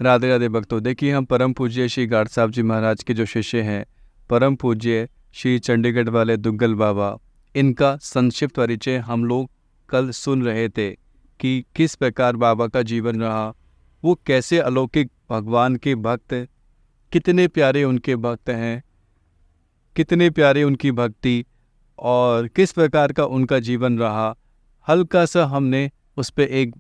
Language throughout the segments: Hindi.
राधे राधे भक्तों। देखिए, हम परम पूज्य श्री गाड साहब जी महाराज के जो शिष्य हैं, परम पूज्य श्री चंडीगढ़ वाले दुग्गल बाबा, इनका संक्षिप्त परिचय हम लोग कल सुन रहे थे कि किस प्रकार बाबा का जीवन रहा, वो कैसे अलौकिक भगवान के भक्त, कितने प्यारे उनके भक्त हैं, कितने प्यारे उनकी भक्ति और किस प्रकार का उनका जीवन रहा। हल्का सा हमने उस पर एक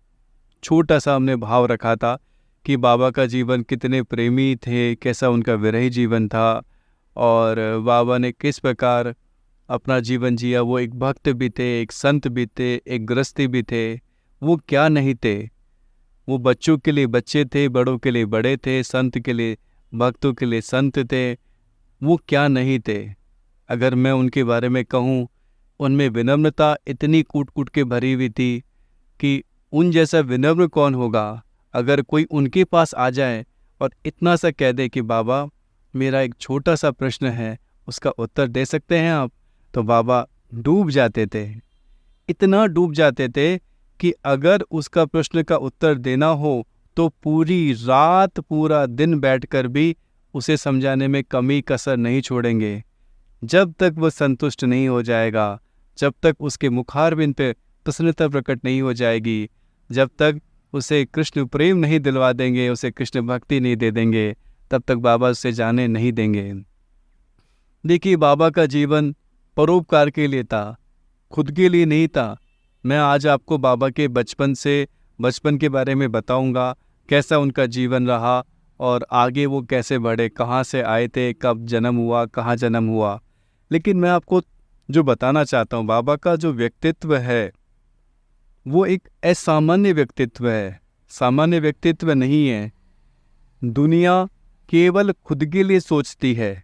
छोटा सा हमने भाव रखा था कि बाबा का जीवन कितने प्रेमी थे, कैसा उनका विरही जीवन था और बाबा ने किस प्रकार अपना जीवन जिया। वो एक भक्त भी थे, एक संत भी थे, एक गृहस्थी भी थे। वो क्या नहीं थे, वो बच्चों के लिए बच्चे थे, बड़ों के लिए बड़े थे, संत के लिए, भक्तों के लिए संत थे। वो क्या नहीं थे। अगर मैं उनके बारे में कहूँ, उनमें विनम्रता इतनी कूट कूट के भरी हुई थी कि उन जैसा विनम्र कौन होगा। अगर कोई उनके पास आ जाए और इतना सा कह दे कि बाबा मेरा एक छोटा सा प्रश्न है, उसका उत्तर दे सकते हैं आप, तो बाबा डूब जाते थे। इतना डूब जाते थे कि अगर उसका प्रश्न का उत्तर देना हो तो पूरी रात पूरा दिन बैठकर भी उसे समझाने में कमी कसर नहीं छोड़ेंगे। जब तक वह संतुष्ट नहीं हो जाएगा, जब तक उसके मुखारबिंद पे प्रसन्नता प्रकट नहीं हो जाएगी, जब तक उसे कृष्ण प्रेम नहीं दिलवा देंगे, उसे कृष्ण भक्ति नहीं दे देंगे, तब तक बाबा उसे जाने नहीं देंगे। देखिए, बाबा का जीवन परोपकार के लिए था, खुद के लिए नहीं था। मैं आज आपको बाबा के बचपन के बारे में बताऊंगा, कैसा उनका जीवन रहा और आगे वो कैसे बढ़े, कहाँ से आए थे, कब जन्म हुआ, कहाँ जन्म हुआ। लेकिन मैं आपको जो बताना चाहता हूँ, बाबा का जो व्यक्तित्व है वो एक असामान्य व्यक्तित्व है, सामान्य व्यक्तित्व नहीं है। दुनिया केवल खुद के लिए सोचती है,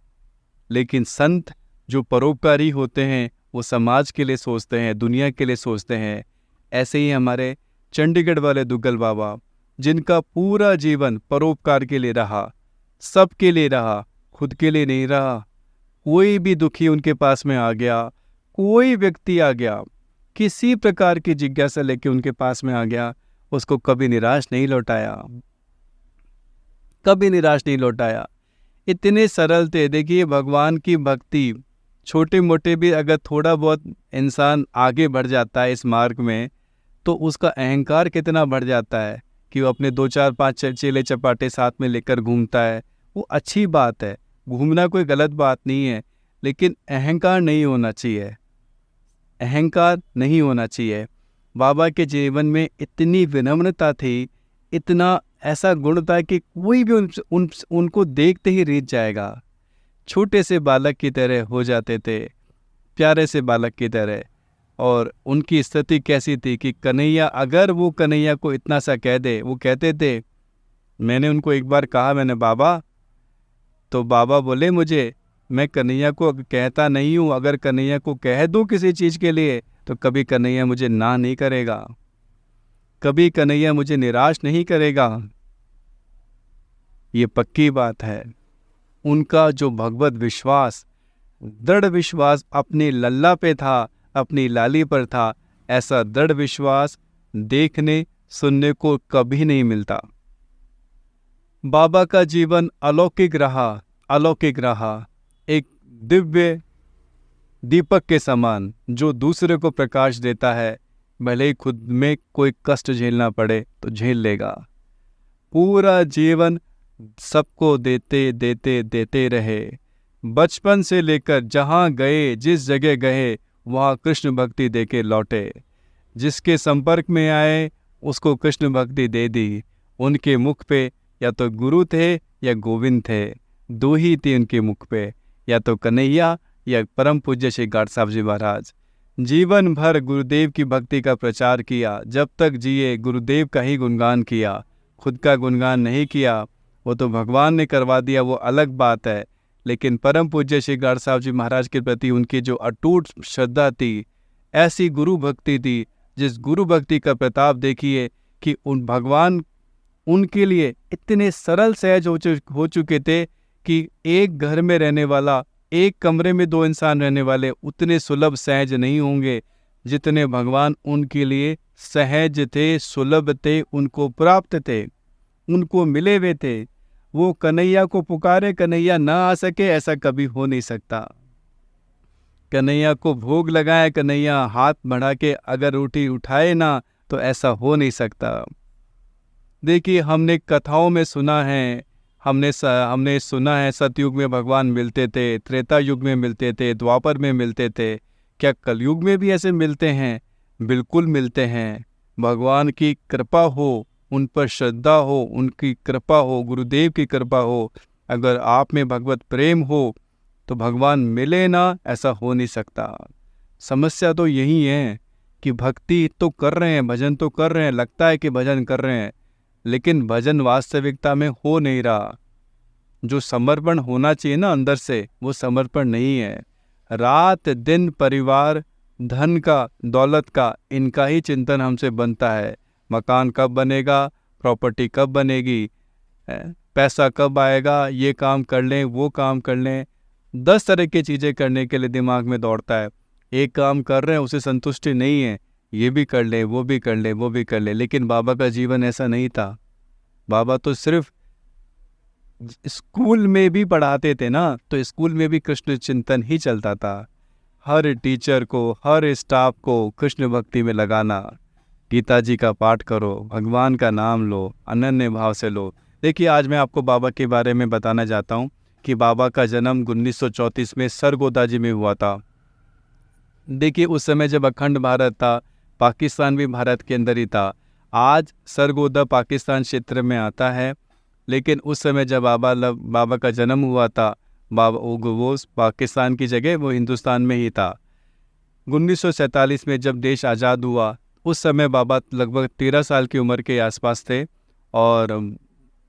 लेकिन संत जो परोपकारी होते हैं वो समाज के लिए सोचते हैं, दुनिया के लिए सोचते हैं। ऐसे ही हमारे चंडीगढ़ वाले दुग्गल बाबा, जिनका पूरा जीवन परोपकार के लिए रहा, सबके लिए रहा, खुद के लिए नहीं रहा। कोई भी दुखी उनके पास में आ गया, कोई व्यक्ति आ गया, किसी प्रकार की जिज्ञासा लेके उनके पास में आ गया, उसको कभी निराश नहीं लौटाया, कभी निराश नहीं लौटाया। इतने सरल थे। देखिए, भगवान की भक्ति, छोटे मोटे भी अगर थोड़ा बहुत इंसान आगे बढ़ जाता है इस मार्ग में, तो उसका अहंकार कितना बढ़ जाता है कि वो अपने 2 4 5 चेले चपाटे साथ में लेकर घूमता है। वो अच्छी बात है, घूमना कोई गलत बात नहीं है, लेकिन अहंकार नहीं होना चाहिए, अहंकार नहीं होना चाहिए। बाबा के जीवन में इतनी विनम्रता थी, इतना ऐसा गुण था कि कोई भी उनको देखते ही रीझ जाएगा। छोटे से बालक की तरह हो जाते थे, प्यारे से बालक की तरह। और उनकी स्थिति कैसी थी कि कन्हैया, अगर वो कन्हैया को इतना सा कह दे, वो कहते थे, मैंने उनको एक बार कहा, मैंने बाबा, तो बाबा बोले मुझे, मैं कन्हैया को कहता नहीं हूँ, अगर कन्हैया को कह दूँ किसी चीज़ के लिए तो कभी कन्हैया मुझे ना नहीं करेगा, कभी कन्हैया मुझे निराश नहीं करेगा। ये पक्की बात है। उनका जो भगवत विश्वास, दृढ़ विश्वास अपनी लल्ला पे था, अपनी लाली पर था, ऐसा दृढ़ विश्वास देखने सुनने को कभी नहीं मिलता। बाबा का जीवन अलौकिक रहा, अलौकिक रहा। एक दिव्य दीपक के समान जो दूसरे को प्रकाश देता है, भले ही खुद में कोई कष्ट झेलना पड़े तो झेल लेगा। पूरा जीवन सबको देते देते देते रहे। बचपन से लेकर जहाँ गए, जिस जगह गए, वहाँ कृष्ण भक्ति देके लौटे। जिसके संपर्क में आए उसको कृष्ण भक्ति दे दी। उनके मुख पे या तो गुरु थे या गोविंद थे, दो ही थी उनके मुख पे, या तो कन्हैया या परम पूज्य श्री गाड साहब जी महाराज। जीवन भर गुरुदेव की भक्ति का प्रचार किया, जब तक जिए गुरुदेव का ही गुणगान किया, खुद का गुणगान नहीं किया। वो तो भगवान ने करवा दिया, वो अलग बात है, लेकिन परम पूज्य श्री गाड साहब जी महाराज के प्रति उनकी जो अटूट श्रद्धा थी, ऐसी गुरु भक्ति थी, जिस गुरु भक्ति का प्रताप देखिए कि उन भगवान उनके लिए इतने सरल सहज हो चुके थे कि एक घर में रहने वाला, एक कमरे में 2 इंसान रहने वाले उतने सुलभ सहज नहीं होंगे जितने भगवान उनके लिए सहज थे, सुलभ थे, उनको प्राप्त थे। उनको मिले हुए थे, वो कन्हैया को पुकारे, कन्हैया ना आ सके, ऐसा कभी हो नहीं सकता। कन्हैया को भोग लगाए, कन्हैया हाथ बढ़ा के अगर रोटी उठाए ना, तो ऐसा हो नहीं सकता। देखिए, हमने कथाओं में सुना है, हमने सुना है सतयुग में भगवान मिलते थे, त्रेता युग में मिलते थे, द्वापर में मिलते थे। क्या कलयुग में भी ऐसे मिलते हैं? बिल्कुल मिलते हैं। भगवान की कृपा हो, उन पर श्रद्धा हो, उनकी कृपा हो, गुरुदेव की कृपा हो, अगर आप में भगवत प्रेम हो तो भगवान मिले ना, ऐसा हो नहीं सकता। समस्या तो यही है कि भक्ति तो कर रहे हैं, भजन तो कर रहे हैं, लगता है कि भजन कर रहे हैं, लेकिन भजन वास्तविकता में हो नहीं रहा। जो समर्पण होना चाहिए ना अंदर से, वो समर्पण नहीं है। रात दिन परिवार, धन का, दौलत का, इनका ही चिंतन हमसे बनता है। मकान कब बनेगा, प्रॉपर्टी कब बनेगी, पैसा कब आएगा, ये काम कर लें, वो काम कर लें। 10 तरह की चीज़ें करने के लिए दिमाग में दौड़ता है। एक काम कर रहे हैं, उसे संतुष्टि नहीं है, ये भी कर ले, वो भी कर ले, वो भी कर ले। लेकिन बाबा का जीवन ऐसा नहीं था। बाबा तो सिर्फ स्कूल में भी पढ़ाते थे ना, तो स्कूल में भी कृष्ण चिंतन ही चलता था। हर टीचर को, हर स्टाफ को कृष्ण भक्ति में लगाना। गीता जी का पाठ करो, भगवान का नाम लो, अनन्य भाव से लो। देखिए, आज मैं आपको बाबा के बारे में बताना चाहता हूँ कि बाबा का जन्म 1934 में सरगोदा जी में हुआ था। देखिए, उस समय जब अखंड भारत था, पाकिस्तान भी भारत के अंदर ही था। आज सरगोदा पाकिस्तान क्षेत्र में आता है, लेकिन उस समय जब बाबा का जन्म हुआ था, बाबा वो पाकिस्तान की जगह वो हिंदुस्तान में ही था। 1947 में जब देश आज़ाद हुआ, उस समय बाबा लगभग 13 साल की उम्र के आसपास थे, और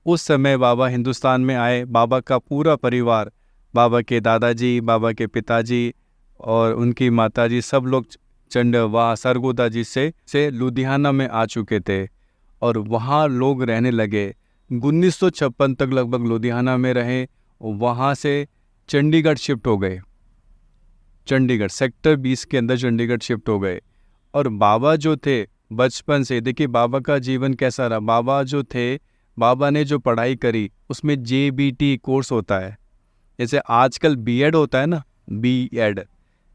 उस समय बाबा हिंदुस्तान में आए। बाबा का पूरा परिवार, बाबा के दादाजी, बाबा के पिताजी और उनकी माताजी, सब लोग वहाँ सरगोदा जी से लुधियाना में आ चुके थे, और वहाँ लोग रहने लगे। 1956 तक लगभग लुधियाना में रहे, वहाँ से चंडीगढ़ शिफ्ट हो गए। चंडीगढ़ सेक्टर 20 के अंदर चंडीगढ़ शिफ्ट हो गए। और बाबा जो थे बचपन से, देखिए बाबा का जीवन कैसा रहा। बाबा जो थे, बाबा ने जो पढ़ाई करी उसमें JBT कोर्स होता है। जैसे आजकल B.Ed होता है ना,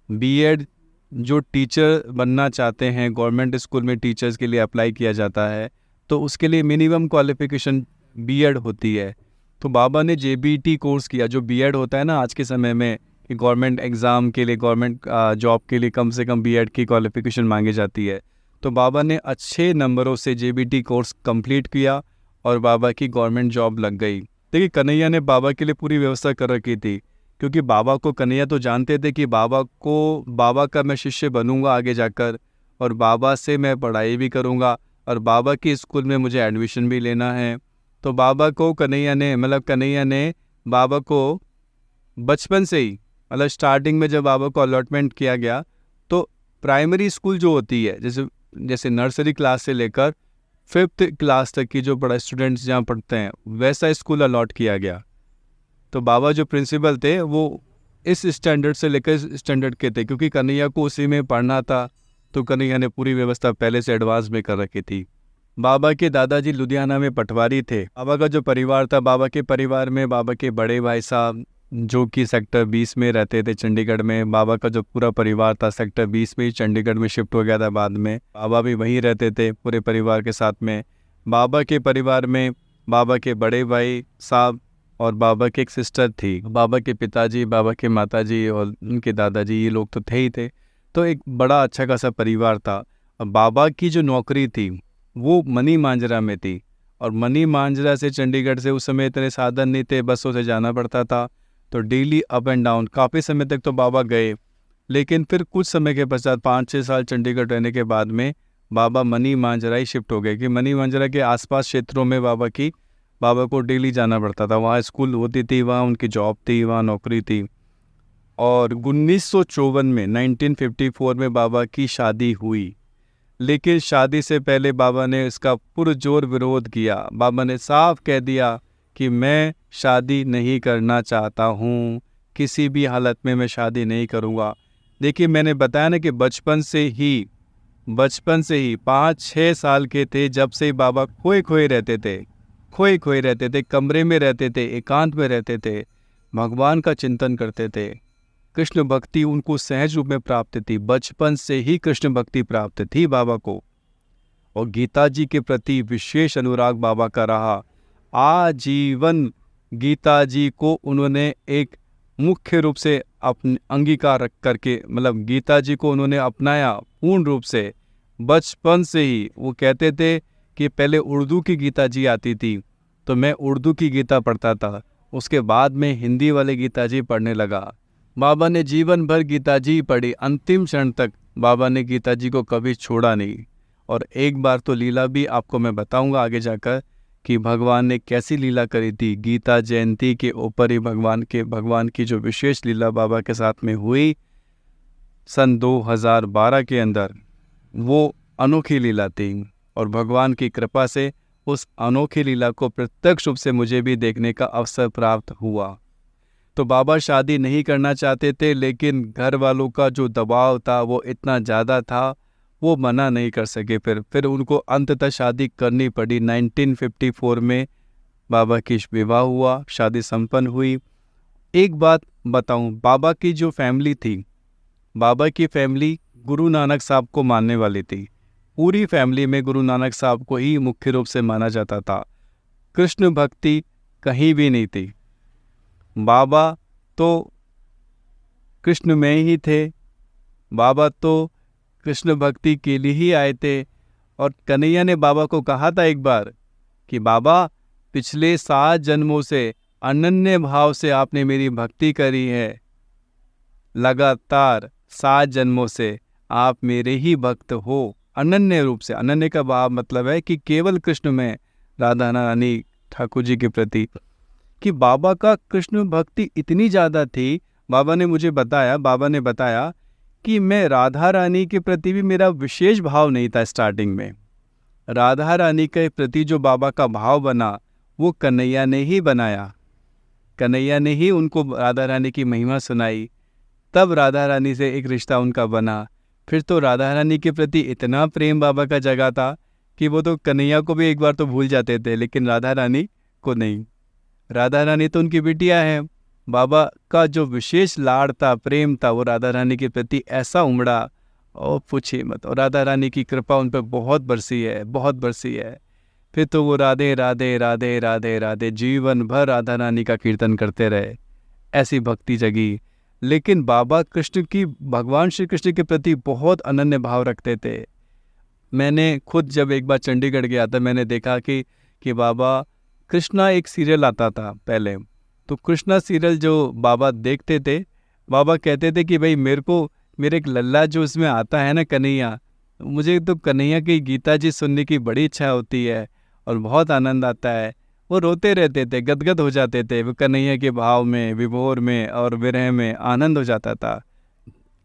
B.Ed जो टीचर बनना चाहते हैं, गवर्नमेंट स्कूल में टीचर्स के लिए अप्लाई किया जाता है, तो उसके लिए मिनिमम क्वालिफिकेशन B.Ed होती है। तो बाबा ने JBT कोर्स किया, जो B.Ed होता है ना आज के समय में, कि गवर्नमेंट एग्ज़ाम के लिए, गवर्नमेंट जॉब के लिए कम से कम B.Ed की क्वालिफिकेशन मांगी जाती है। तो बाबा ने अच्छे नंबरों से JBT कोर्स कंप्लीट किया और बाबा की गवर्नमेंट जॉब लग गई। देखिए, कन्हैया ने बाबा के लिए पूरी व्यवस्था कर रखी थी, क्योंकि बाबा को, कन्हैया तो जानते थे कि बाबा का मैं शिष्य बनूंगा आगे जाकर, और बाबा से मैं पढ़ाई भी करूंगा, और बाबा के स्कूल में मुझे एडमिशन भी लेना है। तो कन्हैया ने बाबा को बचपन से ही, मतलब स्टार्टिंग में जब बाबा को अलॉटमेंट किया गया, तो प्राइमरी स्कूल जो होती है, जैसे नर्सरी क्लास से लेकर 5th क्लास तक की जो बड़ा स्टूडेंट्स जहाँ पढ़ते हैं, वैसा स्कूल अलॉट किया गया। तो बाबा जो प्रिंसिपल थे, वो इस स्टैंडर्ड से लेकर इस स्टैंडर्ड के थे, क्योंकि कन्हैया को उसी में पढ़ना था। तो कन्हैया ने पूरी व्यवस्था पहले से एडवांस में कर रखी थी। बाबा के दादाजी लुधियाना में पटवारी थे। बाबा का जो परिवार था, बाबा के परिवार में बाबा के बड़े भाई साहब जो कि सेक्टर 20 में रहते थे चंडीगढ़ में, बाबा का जो पूरा परिवार था सेक्टर 20 में ही चंडीगढ़ में शिफ्ट हो गया था बाद में। बाबा भी वहीं रहते थे पूरे परिवार के साथ में। बाबा के परिवार में बाबा के बड़े भाई साहब और बाबा की एक सिस्टर थी। बाबा के पिताजी, बाबा के माताजी और उनके दादाजी, ये लोग तो थे ही थे। तो एक बड़ा अच्छा खासा परिवार था। और बाबा की जो नौकरी थी वो मनी मांजरा में थी, और मनी मांजरा से चंडीगढ़ से उस समय इतने साधन नहीं थे, बसों से जाना पड़ता था। तो डेली अप एंड डाउन काफ़ी समय तक तो बाबा गए, लेकिन फिर कुछ समय के पश्चात 5-6 साल चंडीगढ़ रहने के बाद में बाबा मनी मांजरा ही शिफ्ट हो गए, कि मनी मांजरा के आसपास क्षेत्रों में बाबा को डेली जाना पड़ता था। वहाँ स्कूल होती थी, वहाँ उनकी जॉब थी, वहाँ नौकरी थी। और 1954 में बाबा की शादी हुई, लेकिन शादी से पहले बाबा ने इसका पुरजोर विरोध किया। बाबा ने साफ कह दिया कि मैं शादी नहीं करना चाहता हूँ, किसी भी हालत में मैं शादी नहीं करूँगा। देखिए, मैंने बताया ना कि बचपन से ही 5-6 साल के थे जब से बाबा खोए रहते थे, खोए खोए रहते थे, कमरे में रहते थे, एकांत में रहते थे, भगवान का चिंतन करते थे। कृष्ण भक्ति उनको सहज रूप में प्राप्त थी, बचपन से ही कृष्ण भक्ति प्राप्त थी बाबा को। और गीता जी के प्रति विशेष अनुराग बाबा का रहा। आजीवन गीता जी को उन्होंने एक मुख्य रूप से अपने अंगीकार करके, मतलब गीता जी को उन्होंने अपनाया पूर्ण रूप से। बचपन से ही वो कहते थे कि पहले उर्दू की गीता जी आती थी तो मैं उर्दू की गीता पढ़ता था, उसके बाद में हिंदी वाले गीता जी पढ़ने लगा। बाबा ने जीवन भर गीता जी पढ़ी, अंतिम क्षण तक बाबा ने गीता जी को कभी छोड़ा नहीं। और एक बार तो लीला भी आपको मैं बताऊंगा आगे जाकर कि भगवान ने कैसी लीला करी थी। गीता जयंती के ऊपर ही भगवान की जो विशेष लीला बाबा के साथ में हुई सन 2012 के अंदर, वो अनोखी लीला थी। और भगवान की कृपा से उस अनोखी लीला को प्रत्यक्ष रूप से मुझे भी देखने का अवसर प्राप्त हुआ। तो बाबा शादी नहीं करना चाहते थे, लेकिन घर वालों का जो दबाव था वो इतना ज़्यादा था, वो मना नहीं कर सके। फिर उनको अंततः शादी करनी पड़ी। 1954 में बाबा की विवाह हुआ, शादी संपन्न हुई। एक बात बताऊं, बाबा की जो फैमिली थी, बाबा की फैमिली गुरु नानक साहब को मानने वाली थी। पूरी फैमिली में गुरु नानक साहब को ही मुख्य रूप से माना जाता था, कृष्ण भक्ति कहीं भी नहीं थी। बाबा तो कृष्ण में ही थे, बाबा तो कृष्ण भक्ति के लिए ही आए थे। और कन्हैया ने बाबा को कहा था एक बार कि बाबा, पिछले 7 जन्मों से अनन्य भाव से आपने मेरी भक्ति करी है, लगातार 7 जन्मों से आप मेरे ही भक्त हो, अनन्य रूप से। अनन्य का भाव मतलब है कि केवल कृष्ण में, राधा रानी ठाकुर जी के प्रति, कि बाबा का कृष्ण भक्ति इतनी ज़्यादा थी। बाबा ने बताया कि मैं राधा रानी के प्रति भी मेरा विशेष भाव नहीं था स्टार्टिंग में। राधा रानी के प्रति जो बाबा का भाव बना वो कन्हैया ने ही बनाया। कन्हैया ने ही उनको राधा रानी की महिमा सुनाई, तब राधा रानी से एक रिश्ता उनका बना। फिर तो राधा रानी के प्रति इतना प्रेम बाबा का जगा था कि वो तो कन्हैया को भी एक बार तो भूल जाते थे, लेकिन राधा रानी को नहीं। राधा रानी तो उनकी बिटिया है। बाबा का जो विशेष लाड़ था, प्रेम था, वो राधा रानी के प्रति ऐसा उमड़ा और पूछिए मत। और राधा रानी की कृपा उन पर बहुत बरसी है। फिर तो वो राधे राधे राधे राधे राधे जीवन भर राधा रानी का कीर्तन करते रहे, ऐसी भक्ति जगी। लेकिन बाबा भगवान श्री कृष्ण के प्रति बहुत अनन्य भाव रखते थे। मैंने खुद जब एक बार चंडीगढ़ गया था, मैंने देखा कि बाबा कृष्णा एक सीरियल आता था पहले, तो कृष्णा सीरियल जो बाबा देखते थे, बाबा कहते थे कि भाई मेरे एक लल्ला जो उसमें आता है ना, कन्हैया, मुझे तो कन्हैया की गीता जी सुनने की बड़ी इच्छा होती है और बहुत आनंद आता है। वो रोते रहते थे, गदगद हो जाते थे, वो कन्हैया के भाव में, विभोर में और विरह में आनंद हो जाता था।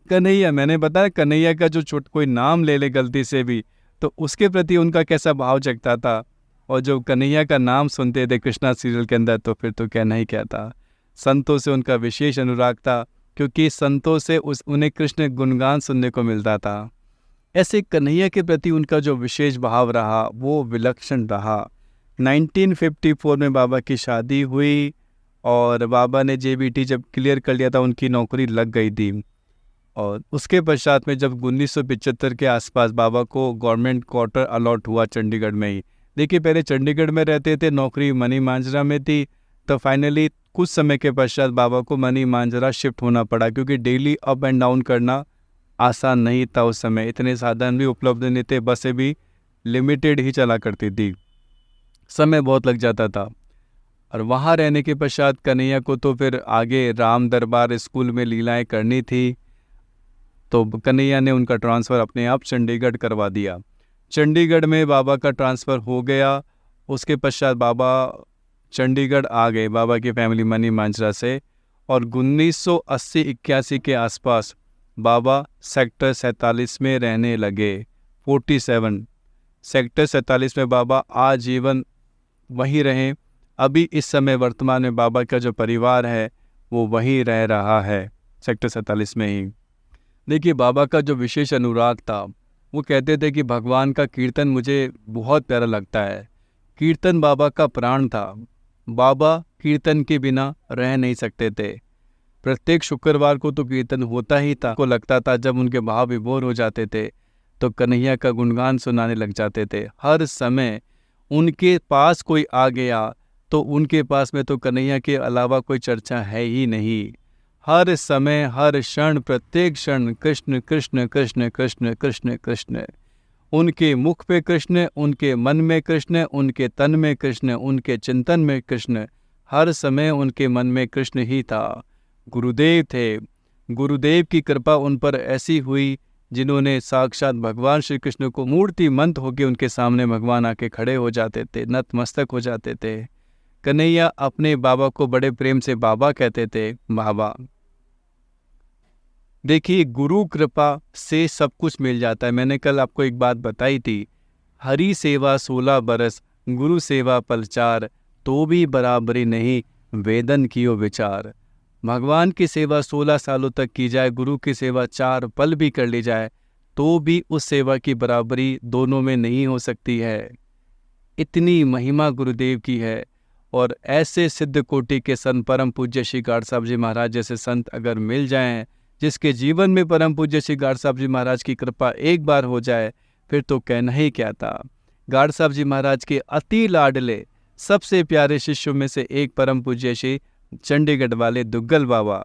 कन्हैया, मैंने बताया कन्हैया का जो कोई नाम ले ले गलती से भी, तो उसके प्रति उनका कैसा भाव जगता था। और जो कन्हैया का नाम सुनते थे कृष्णा सीरियल के अंदर, तो फिर तो कहना ही क्या था। संतों से उनका विशेष अनुराग था, क्योंकि संतों से उन्हें कृष्ण गुणगान सुनने को मिलता था। ऐसे कन्हैया के प्रति उनका जो विशेष भाव रहा वो विलक्षण रहा। 1954 में बाबा की शादी हुई और बाबा ने जेबीटी जब क्लियर कर लिया था, उनकी नौकरी लग गई थी। और उसके पश्चात में जब 1975 के आसपास बाबा को गवर्नमेंट क्वार्टर अलॉट हुआ चंडीगढ़ में ही। देखिए, पहले चंडीगढ़ में रहते थे, नौकरी मनी मांजरा में थी, तो फाइनली कुछ समय के पश्चात बाबा को मनी मांजरा शिफ्ट होना पड़ा, क्योंकि डेली अप एंड डाउन करना आसान नहीं था। उस समय इतने साधन भी उपलब्ध नहीं थे, बसें भी लिमिटेड ही चला करती थी, समय बहुत लग जाता था। और वहाँ रहने के पश्चात कन्हैया को तो फिर आगे राम दरबार स्कूल में लीलाएं करनी थी, तो कन्हैया ने उनका ट्रांसफ़र अपने आप चंडीगढ़ करवा दिया। चंडीगढ़ में बाबा का ट्रांसफ़र हो गया। उसके पश्चात बाबा चंडीगढ़ आ गए, बाबा की फैमिली मनी मांजरा से। और 1980-81 के आसपास बाबा सेक्टर 47 में रहने लगे। 47 सेक्टर 47 में बाबा आजीवन वहीं रहे। अभी इस समय वर्तमान में बाबा का जो परिवार है वो वहीं रह रहा है, सेक्टर 47 में ही। देखिए, बाबा का जो विशेष अनुराग था, वो कहते थे कि भगवान का कीर्तन मुझे बहुत प्यारा लगता है। कीर्तन बाबा का प्राण था। बाबा कीर्तन के बिना रह नहीं सकते थे। प्रत्येक शुक्रवार को तो कीर्तन होता ही था। को लगता था जब उनके भाव विभोर हो जाते थे तो कन्हैया का गुणगान सुनाने लग जाते थे। हर समय उनके पास कोई आ गया तो उनके पास में तो कन्हैया के अलावा कोई चर्चा है ही नहीं। हर समय, हर क्षण, प्रत्येक क्षण कृष्ण कृष्ण कृष्ण कृष्ण कृष्ण कृष्ण। उनके मुख पे कृष्ण, उनके मन में कृष्ण, उनके तन में कृष्ण, उनके चिंतन में कृष्ण। हर समय उनके मन में कृष्ण ही था। गुरुदेव थे। गुरुदेव की कृपा उन पर ऐसी हुई जिन्होंने साक्षात भगवान श्री कृष्ण को मूर्तिमंत होकर उनके सामने भगवान आके खड़े हो जाते थे, नतमस्तक हो जाते थे। कन्हैया अपने बाबा को बड़े प्रेम से बाबा कहते थे, बाबा। देखिए, गुरु कृपा से सब कुछ मिल जाता है। मैंने कल आपको एक बात बताई थी, हरि सेवा 16 बरस, गुरु सेवा पल 4, तो भी बराबरी नहीं, वेदन कियो विचार। भगवान की सेवा 16 सालों तक की जाए, गुरु की सेवा 4 पल भी कर ली जाए, तो भी उस सेवा की बराबरी दोनों में नहीं हो सकती है। इतनी महिमा गुरुदेव की है। और ऐसे सिद्ध कोटि के संत, परम पूज्य श्री गाड साहब जी महाराज जैसे संत अगर मिल जाएं, जिसके जीवन में परम पूज्य श्री गाड साहब जी महाराज की कृपा एक बार हो जाए, फिर तो कहना ही क्या था। गाड साहब जी महाराज के अति लाडले, सबसे प्यारे शिष्यों में से एक परम पूज्य श्री चंडीगढ़ वाले दुग्गल बाबा,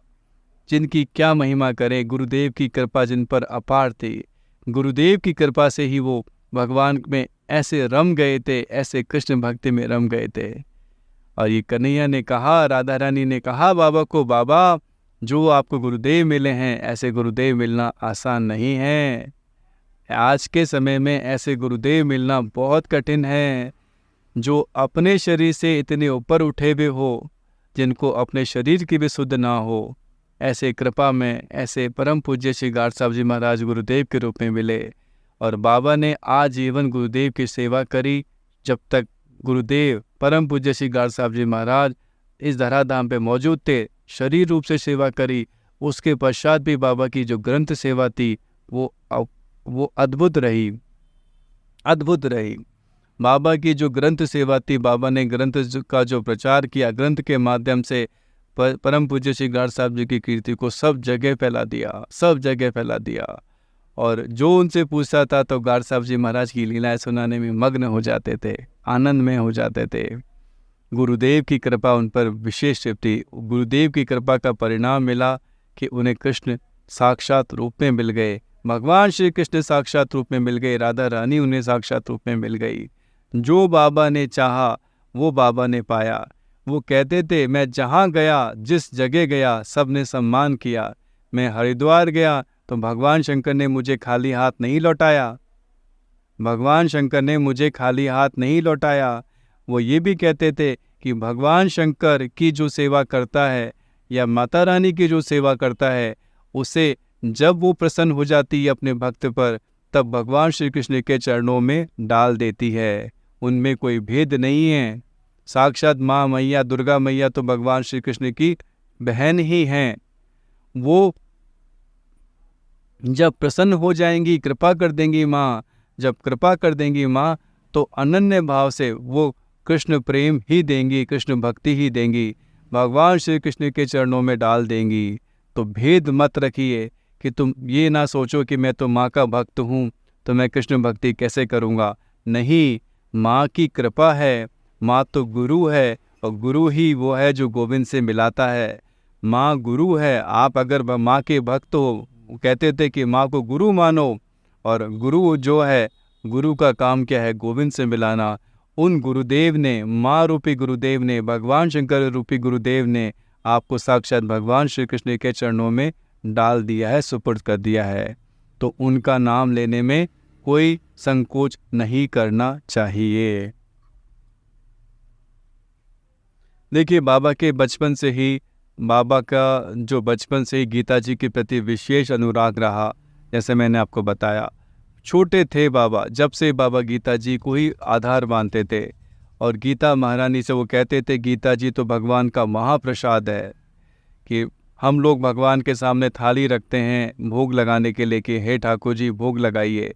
जिनकी क्या महिमा करें। गुरुदेव की कृपा जिन पर अपार थी। गुरुदेव की कृपा से ही वो भगवान में ऐसे रम गए थे, ऐसे कृष्ण भक्ति में रम गए थे। और ये कन्हैया ने कहा, राधा रानी ने कहा बाबा को, बाबा जो आपको गुरुदेव मिले हैं, ऐसे गुरुदेव मिलना आसान नहीं है। आज के समय में ऐसे गुरुदेव मिलना बहुत कठिन है, जो अपने शरीर से इतने ऊपर उठे हुए हो, जिनको अपने शरीर की भी सुध ना हो। ऐसे कृपा में ऐसे परम पूज्य श्री गाड साहब जी महाराज गुरुदेव के रूप में मिले। और बाबा ने आजीवन गुरुदेव की सेवा करी। जब तक गुरुदेव परम पूज्य श्री गाड साहब जी महाराज इस धराधाम पे मौजूद थे, शरीर रूप से सेवा करी। उसके पश्चात भी बाबा की जो ग्रंथ सेवा थी वो अद्भुत रही, अद्भुत रही। बाबा की जो ग्रंथ सेवा थी, बाबा ने ग्रंथ का जो प्रचार किया, ग्रंथ के माध्यम से परम पूज्य श्री गाड साहब जी की कीर्ति को सब जगह फैला दिया, सब जगह फैला दिया। और जो उनसे पूछता था तो गाड साहब जी महाराज की लीलाएं सुनाने में मग्न हो जाते थे, आनंद में हो जाते थे। गुरुदेव की कृपा उन पर विशेष थी। गुरुदेव की कृपा का परिणाम मिला कि उन्हें कृष्ण साक्षात रूप में मिल गए, भगवान श्री कृष्ण साक्षात रूप में मिल गए, राधा रानी उन्हें साक्षात रूप में मिल गई। जो बाबा ने चाहा वो बाबा ने पाया। वो कहते थे, मैं जहाँ गया, जिस जगह गया, सब ने सम्मान किया। मैं हरिद्वार गया तो भगवान शंकर ने मुझे खाली हाथ नहीं लौटाया, भगवान शंकर ने मुझे खाली हाथ नहीं लौटाया। वो ये भी कहते थे कि भगवान शंकर की जो सेवा करता है या माता रानी की जो सेवा करता है, उसे जब वो प्रसन्न हो जाती है अपने भक्त पर, तब भगवान श्री कृष्ण के चरणों में डाल देती है। उनमें कोई भेद नहीं है। साक्षात माँ मैया दुर्गा मैया तो भगवान श्री कृष्ण की बहन ही हैं। वो जब प्रसन्न हो जाएंगी, कृपा कर देंगी माँ, जब कृपा कर देंगी माँ, तो अनन्य भाव से वो कृष्ण प्रेम ही देंगी, कृष्ण भक्ति ही देंगी, भगवान श्री कृष्ण के चरणों में डाल देंगी। तो भेद मत रखिए कि तुम ये ना सोचो कि मैं तो माँ का भक्त हूँ तो मैं कृष्ण भक्ति कैसे करूँगा। नहीं, माँ की कृपा है, माँ तो गुरु है, और गुरु ही वो है जो गोविंद से मिलाता है। माँ गुरु है। आप अगर माँ के भक्त हो, कहते थे कि माँ को गुरु मानो, और गुरु जो है, गुरु का काम क्या है, गोविंद से मिलाना। उन गुरुदेव ने, माँ रूपी गुरुदेव ने, भगवान शंकर रूपी गुरुदेव ने आपको साक्षात भगवान श्री कृष्ण के चरणों में डाल दिया है, सुपुर्द कर दिया है। तो उनका नाम लेने में कोई संकोच नहीं करना चाहिए। देखिए, बाबा के बचपन से ही, बाबा का जो बचपन से ही गीता जी के प्रति विशेष अनुराग रहा। जैसे मैंने आपको बताया, छोटे थे बाबा, जब से बाबा गीता जी को ही आधार मानते थे। और गीता महारानी से वो कहते थे, गीता जी तो भगवान का महाप्रसाद है, कि हम लोग भगवान के सामने थाली रखते हैं भोग लगाने के लिए कि हे ठाकुर जी भोग लगाइए,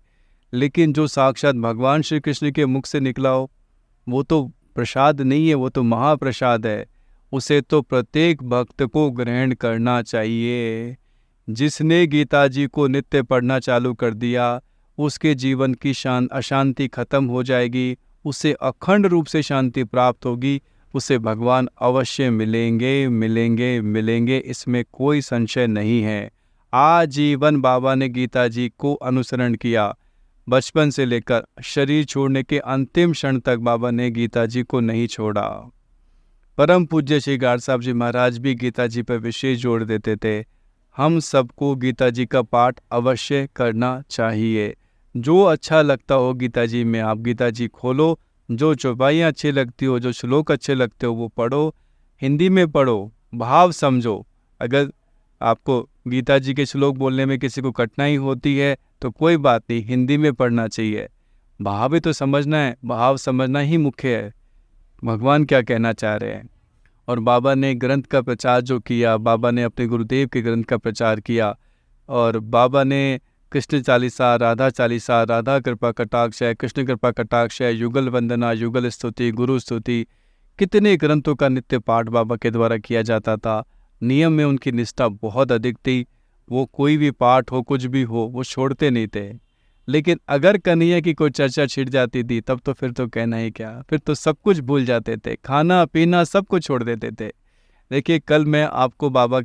लेकिन जो साक्षात भगवान श्री कृष्ण के मुख से निकला हो, वो तो प्रसाद नहीं है, वो तो महाप्रसाद है। उसे तो प्रत्येक भक्त को ग्रहण करना चाहिए। जिसने गीता जी को नित्य पढ़ना चालू कर दिया, उसके जीवन की अशांति खत्म हो जाएगी, उसे अखंड रूप से शांति प्राप्त होगी, उसे भगवान अवश्य मिलेंगे मिलेंगे मिलेंगे, इसमें कोई संशय नहीं है। आजीवन बाबा ने गीता जी को अनुसरण किया। बचपन से लेकर शरीर छोड़ने के अंतिम क्षण तक बाबा ने गीता जी को नहीं छोड़ा। परम पूज्य श्री गाड साहब जी महाराज भी गीता जी पर विशेष जोर देते थे। हम सबको गीता जी का पाठ अवश्य करना चाहिए। जो अच्छा लगता हो गीता जी में आप गीता जी खोलो, जो चौपाइयाँ अच्छी लगती हो, जो श्लोक अच्छे लगते हो वो पढ़ो, हिंदी में पढ़ो, भाव समझो। अगर आपको गीता जी के श्लोक बोलने में किसी को कठिनाई होती है तो कोई बात नहीं, हिंदी में पढ़ना चाहिए। भाव भी तो समझना है, भाव समझना ही मुख्य है, भगवान क्या कहना चाह रहे हैं। और बाबा ने ग्रंथ का प्रचार जो किया, बाबा ने अपने गुरुदेव के ग्रंथ का प्रचार किया, और बाबा ने कृष्ण चालीसा, राधा चालीसा, राधा कृपा कटाक्ष है, कृष्ण कृपा कटाक्ष है, युगल वंदना, युगल स्तुति, गुरु स्तुति, कितने ग्रंथों का नित्य पाठ बाबा के द्वारा किया जाता था। नियम में उनकी निष्ठा बहुत अधिक थी। वो कोई भी पाठ हो, कुछ भी हो, वो छोड़ते नहीं थे। लेकिन अगर कन्हैया की कोई चर्चा छिड़ जाती थी तब तो फिर तो कहना ही क्या, फिर तो सब कुछ भूल जाते थे, खाना पीना सब कुछ छोड़ देते थे। देखिए, कल मैं आपको बाबा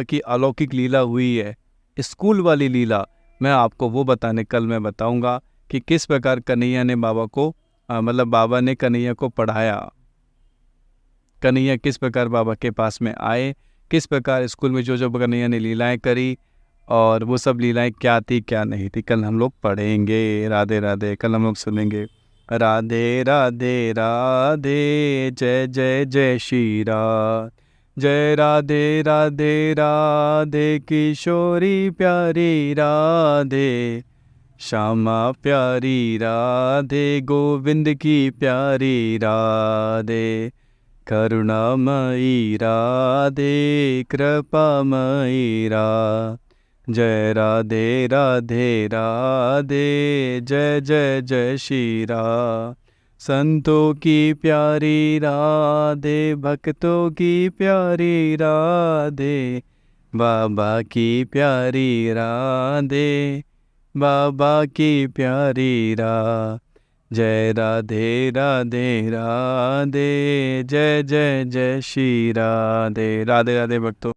की अलौकिक लीला हुई है, स्कूल वाली लीला, मैं आपको वो कल मैं बताऊंगा कि किस प्रकार कन्हैया ने बाबा ने कन्हैया को पढ़ाया। कन्हैया किस प्रकार बाबा के पास में आए, किस प्रकार स्कूल में जो कन्हैया ने लीलाएं करी, और वो सब लीलाएं क्या थी क्या नहीं थी, कल हम लोग पढ़ेंगे। राधे राधे। कल हम लोग सुनेंगे राधे राधे राधे, जय जय जय श्री राधे, जय राधे राधे राधे, किशोरी प्यारी राधे, श्यामा प्यारी राधे, गोविंद की प्यारी राधे, करुणामयी राधे, कृपामयी राधे, जय राधे राधे राधे, जय जय जय श्री राधे, संतों की प्यारी राधे, भक्तों की प्यारी राधे, बाबा की प्यारी राधे, बाबा की प्यारी राधे, जय राधे राधे राधे, जय जय जय श्री राधे। राधे राधे भक्तों।